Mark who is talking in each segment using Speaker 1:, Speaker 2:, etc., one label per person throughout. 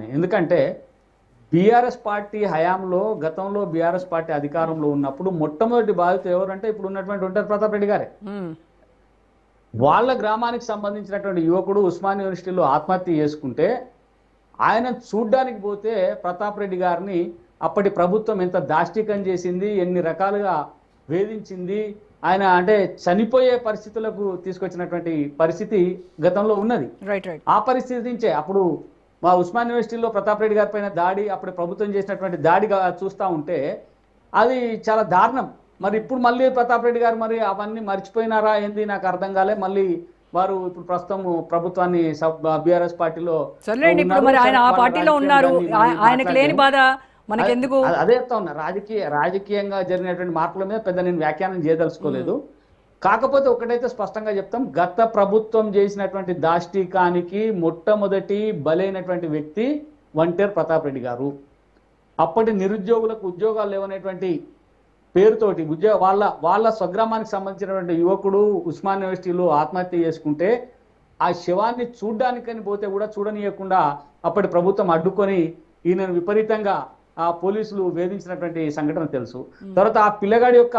Speaker 1: అని. ఎందుకంటే BRS party హయాంలో గతంలో బీఆర్ఎస్ పార్టీ అధికారంలో ఉన్నప్పుడు మొట్టమొదటి బాధితులు ఎవరంటే ఇప్పుడు ఉన్నటువంటి ఒంటరి ప్రతాప్ రెడ్డి గారే. వాళ్ళ గ్రామానికి సంబంధించినటువంటి యువకుడు ఉస్మానియా యూనివర్సిటీలో ఆత్మహత్య చేసుకుంటే ఆయన చూడ్డానికి పోతే ప్రతాప్ రెడ్డి గారిని అప్పటి ప్రభుత్వం ఎంత దాష్టికం చేసింది, ఎన్ని రకాలుగా వేధించింది, ఆయన అంటే చనిపోయే పరిస్థితులకు తీసుకొచ్చినటువంటి పరిస్థితి గతంలో ఉన్నది. ఆ పరిస్థితి నుంచే అప్పుడు మా ఉస్మాన్ యూనివర్సిటీలో ప్రతాప్ రెడ్డి గారి పైన దాడి, అప్పుడు ప్రభుత్వం చేసినటువంటి దాడిగా చూస్తూ ఉంటే అది చాలా దారుణం. మరి ఇప్పుడు మళ్ళీ ప్రతాప్ రెడ్డి గారు మరి అవన్నీ మర్చిపోయినారా ఏంది నాకు అర్థం కాలే. మళ్ళీ వారు ఇప్పుడు ప్రస్తుతం ప్రభుత్వాన్ని బీఆర్ఎస్ పార్టీలో అదే చెప్తా ఉన్నా. రాజకీయంగా జరిగినటువంటి మార్పుల మీద పెద్ద నేను వ్యాఖ్యానం చేయదలుచుకోలేదు. కాకపోతే ఒకటైతే స్పష్టంగా చెప్తాం, గత ప్రభుత్వం చేసినటువంటి దాష్టికానికి మొట్టమొదటి బలైనటువంటి వ్యక్తి ఒంటేరు ప్రతాప్ రెడ్డి గారు. అప్పటి నిరుద్యోగులకు ఉద్యోగాలు లేవనేటువంటి పేరుతోటి వాళ్ళ స్వగ్రామానికి సంబంధించినటువంటి యువకుడు ఉస్మాన్ యూనివర్సిటీలో ఆత్మహత్య చేసుకుంటే ఆ శవాన్ని చూడ్డానికని పోతే కూడా చూడనీయకుండా అప్పటి ప్రభుత్వం అడ్డుకొని ఈయనను విపరీతంగా ఆ పోలీసులు వేధించినటువంటి సంఘటన తెలుసు. తర్వాత ఆ పిల్లగాడి యొక్క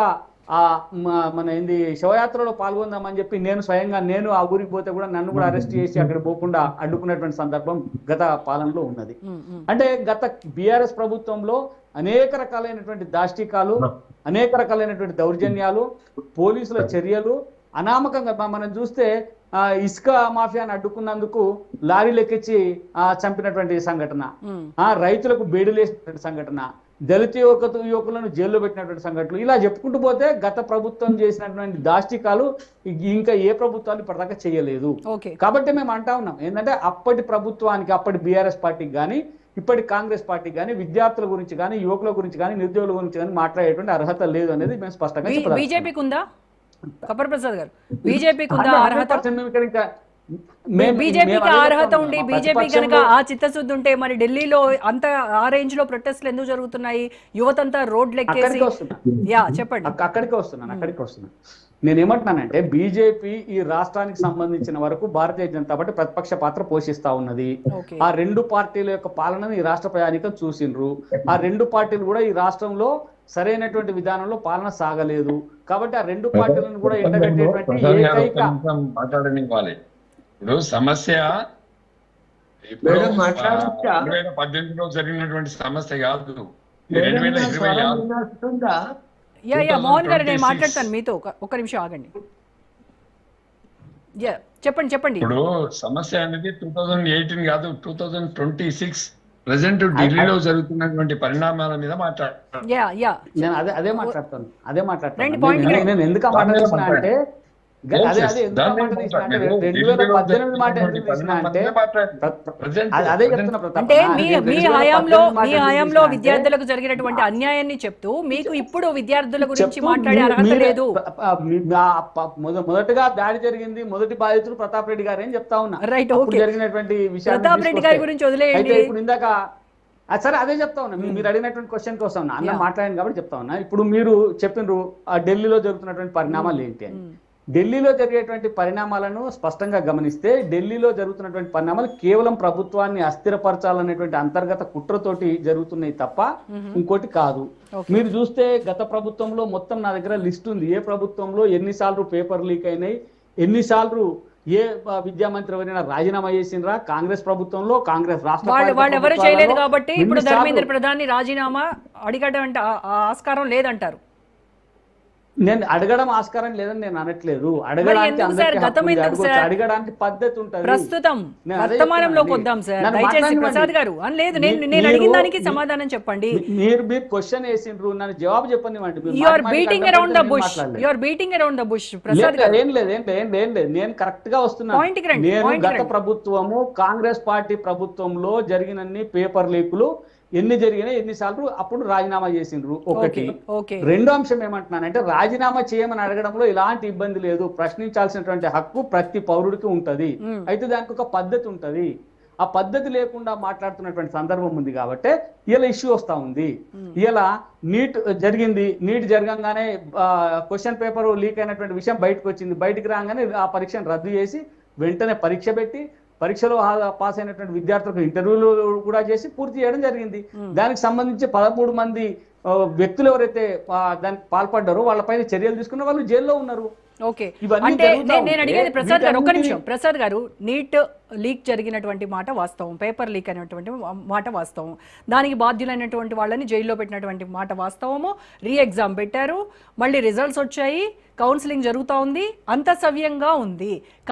Speaker 1: మన ఏంది శవయాత్రలో పాల్గొందామని చెప్పి నేను ఆ ఊరికి పోతే కూడా నన్ను కూడా అరెస్ట్ చేసి అక్కడ పోకుండా అడ్డుకున్నటువంటి సందర్భం గత పాలనలో ఉన్నది. అంటే గత బీఆర్ఎస్ ప్రభుత్వంలో అనేక రకాలైనటువంటి దాష్టికాలు, అనేక రకాలైనటువంటి దౌర్జన్యాలు, పోలీసుల చర్యలు, అనామకంగా మనం చూస్తే ఇసుక మాఫియాను అడ్డుకున్నందుకు లారీలు ఎక్కించి చంపినటువంటి సంఘటన, రైతులకు బేడులేసినటువంటి సంఘటన, దళిత యువకులను జైల్లో పెట్టినటువంటి సంఘటనలు, ఇలా చెప్పుకుంటూ పోతే గత ప్రభుత్వం చేసినటువంటి దాష్టికాలు ఇంకా ఏ ప్రభుత్వాలు ఇప్పటిదాకా చేయలేదు. కాబట్టి మేము అంటా ఉన్నాం ఏంటంటే అప్పటి ప్రభుత్వానికి, అప్పటి బీఆర్ఎస్ పార్టీకి కానీ ఇప్పటి కాంగ్రెస్ పార్టీకి కానీ విద్యార్థుల గురించి కానీ యువకుల గురించి కానీ నిరుద్యోగుల గురించి కానీ మాట్లాడేటువంటి అర్హత లేదు అనేది మేము స్పష్టంగా చెప్పాలి.
Speaker 2: బీజేపీకి ఉందా కపర్ ప్రసాద్ గారు? బీజేపీకి ఉందా అర్హత? బీజేపీకి అర్హత ఉండి బీజేపీ కనుక ఆ చిత్తశుద్ధి ఉంటే మరి ఢిల్లీలో అంత ఆ రేంజ్ లో ప్రొటెస్ట్లు ఎందుకు జరుగుతున్నాయి? యువతంతా రోడ్లు ఎక్కేసి చెప్పండి.
Speaker 1: అక్కడికి వస్తున్నాను. నేనేమంటున్నానంటే బీజేపీ ఈ రాష్ట్రానికి సంబంధించిన వరకు భారతీయ జనతా పార్టీ ప్రతిపక్ష పాత్ర పోషిస్తా ఉన్నది. ఆ రెండు పార్టీల యొక్క పాలనను ఈ రాష్ట్ర ప్రయాణికం చూసిండ్రు. ఆ రెండు పార్టీలు కూడా ఈ రాష్ట్రంలో సరైనటువంటి విధానంలో పాలన సాగలేదు. కాబట్టి ఆ రెండు పార్టీలను కూడా ఎండగట్టేటువంటి ఏకైక
Speaker 3: ఇప్పుడు సమస్య 2018లో జరిగినటువంటి సమస్య కాదు, 2026.
Speaker 2: మోహన్ గారు నేను మాట్లాడతాను మీతో, ఒక్క నిమిషం ఆగండి. చెప్పండి.
Speaker 3: ఇప్పుడు సమస్య అనేది 2018 కాదు, 2026 ప్రెసెంట్ ఢిల్లీలో జరుగుతున్నటువంటి పరిణామాల మీద మాట్లాడతాను.
Speaker 1: అదే మాట్లాడతాను. నేను ఎందుకు మాట్లాడుతున్నా అంటే
Speaker 2: అంటే మీ హయాంలో విద్యార్థులకు జరిగినటువంటి అన్యాయాన్ని చెప్తూ మీకు ఇప్పుడు విద్యార్థుల గురించి మాట్లాడే అర్హత లేదు.
Speaker 1: మొదటగా దాడి జరిగింది, మొదటి బాధితుడు ప్రతాప్ రెడ్డి గారు అని చెప్తా ఉన్నా. జరిగినటువంటి విషయాలు
Speaker 2: ప్రతాప్ రెడ్డి గారి గురించి వదిలేయండి.
Speaker 1: ఇప్పుడు ఇందాక సరే అదే చెప్తా ఉన్నా, మీరు అడిగినటువంటి క్వశ్చన్ కోసం అన్న మాట్లాడింది కాబట్టి చెప్తా ఉన్నా. ఇప్పుడు మీరు చెప్పినారు ఢిల్లీలో జరుగుతున్నటువంటి పరిణామాలు ఏంటి అని. ఢిల్లీలో జరిగేటువంటి పరిణామాలను స్పష్టంగా గమనిస్తే ఢిల్లీలో జరుగుతున్నటువంటి పరిణామాలు కేవలం ప్రభుత్వాన్ని అస్థిరపరచాలనేటువంటి అంతర్గత కుట్రతోటి జరుగుతున్నాయి తప్ప ఇంకోటి కాదు. మీరు చూస్తే గత ప్రభుత్వంలో మొత్తం నా దగ్గర లిస్ట్ ఉంది, ఏ ప్రభుత్వంలో ఎన్నిసార్లు పేపర్ లీక్ అయినాయి, ఎన్నిసార్లు ఏ విద్యామంత్రి ఎవరైనా రాజీనామా చేసిండ్రా, కాంగ్రెస్ ప్రభుత్వంలో కాంగ్రెస్ రాష్ట్ర
Speaker 2: వాళ్ళు ఎవరు చేయలేదు కాబట్టి ఇప్పుడు ధర్మేంద్ర ప్రధాని రాజీనామా అడిగడం ఆస్కారం లేదంటారు.
Speaker 1: నేను అడగడం ఆస్కారం లేదని నేను అనట్లేదు. అడగడానికి పద్ధతి ఉంటుంది.
Speaker 2: ప్రస్తుతం వర్తమానంలోకి వద్దాం సార్, దయచేసి ప్రసాద్ గారు. లేదు నేను అడిగిన దానికి సమాధానం చెప్పండి.
Speaker 1: మీరు క్వశ్చన్ వేసిండ్రు, నన్ను జవాబు చెప్పండి.
Speaker 2: You are beating around the bush Prasad garu.
Speaker 1: ఏం లేదు నేను కరెక్ట్ గా వస్తున్నాను. నేను గత ప్రభుత్వము కాంగ్రెస్ పార్టీ ప్రభుత్వంలో జరిగినన్ని పేపర్ లీకులు ఎన్ని జరిగినాయి, ఎన్నిసార్లు అప్పుడు రాజీనామా చేసిండ్రు, ఒకటి. రెండో అంశం ఏమంటున్నానంటే రాజీనామా చేయమని అడగడంలో ఎలాంటి ఇబ్బంది లేదు, ప్రశ్నించాల్సినటువంటి హక్కు ప్రతి పౌరుడికి ఉంటది. అయితే దానికి ఒక పద్ధతి ఉంటది. ఆ పద్ధతి లేకుండా మాట్లాడుతున్నటువంటి సందర్భం ఉంది కాబట్టి ఇలా ఇష్యూ వస్తా ఉంది. ఇలా నీట్ జరిగింది, నీట్ జరగంగానే క్వశ్చన్ పేపర్ లీక్ అయినటువంటి విషయం బయటకు వచ్చింది. బయటికి రాగానే ఆ పరీక్షను రద్దు చేసి వెంటనే పరీక్ష పెట్టి పరీక్షలో పాస్ అయినటువంటి విద్యార్థులకు ఇంటర్వ్యూలు కూడా చేసి పూర్తి చేయడం జరిగింది. దానికి సంబంధించి 13 మంది వ్యక్తులు ఎవరైతే దానికి పాల్పడ్డారో వాళ్ళపైన చర్యలు తీసుకున్న వాళ్ళు జైల్లో ఉన్నారు.
Speaker 2: ఓకే, అంటే నేను అడిగేది ప్రసాద్ గారు, ఒక్క నిమిషం. ప్రసాద్ గారు, నీట్ లీక్ జరిగినటువంటి మాట వాస్తవం, పేపర్ లీక్ అయినటువంటి మాట వాస్తవం, దానికి బాధ్యులైనటువంటి వాళ్ళని జైల్లో పెట్టినటువంటి మాట వాస్తవము. రీ ఎగ్జామ్ పెట్టారు, మళ్ళీ రిజల్ట్స్ వచ్చాయి, కౌన్సిలింగ్ జరుగుతూ ఉంది, అంత సవ్యంగా ఉంది.